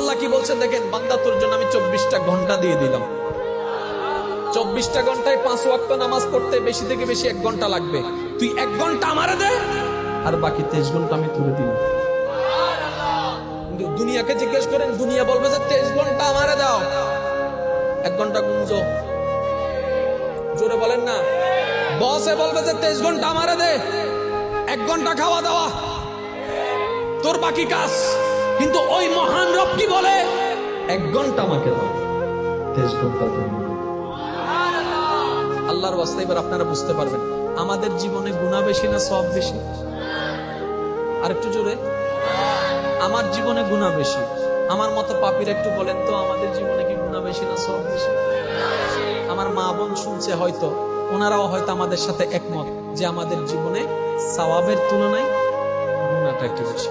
আল্লাহ কি বলছেন দেখেন, বান্দা তোর জন্য আমি 24টা ঘন্টা দিয়ে দিলাম। 24টা ঘন্টায় 5 ওয়াক্ত নামাজ পড়তে বেশি থেকে বেশি 1 ঘন্টা লাগবে। তুই 1 ঘন্টা আমারে দে, আর বাকি 23 ঘন্টা আমি তুলে দিলাম। কিন্তু দুনিয়াকে জিজ্ঞেস করেন, দুনিয়া বলবে যে 23 ঘন্টা আমারে দাও। 1 ঘন্টা গুঞ্জো, জোরে বলেন না। বসে বলবে যে 23 ঘন্টা আমারে দে, 1 ঘন্টা খাওয়া দাওয়া, তোর বাকি কাজ। কিন্তু ওই মহান রব কি বলে, 1 ঘন্টা আমাকে দাও, 23 ঘন্টা তুমি। আল্লাহর ওয়াস্তে এবার আপনারা বুঝতে পারবেন আমাদের জীবনে গুনাহ বেশি না সওয়াব বেশি? আরেকটু জোরে। আমার জীবনে গুনাহ বেশি। আমার মতো পাপীরা একটু বলেন তো, আমাদের জীবনে কি গুনাহ বেশি না সওয়াব বেশি? আমার মা বোন শুনছে হয়তো, ওনারাও হয়তো আমাদের সাথে একমত যে আমাদের জীবনে সওয়াবের তুলনায় গুনাহটা একটু বেশি।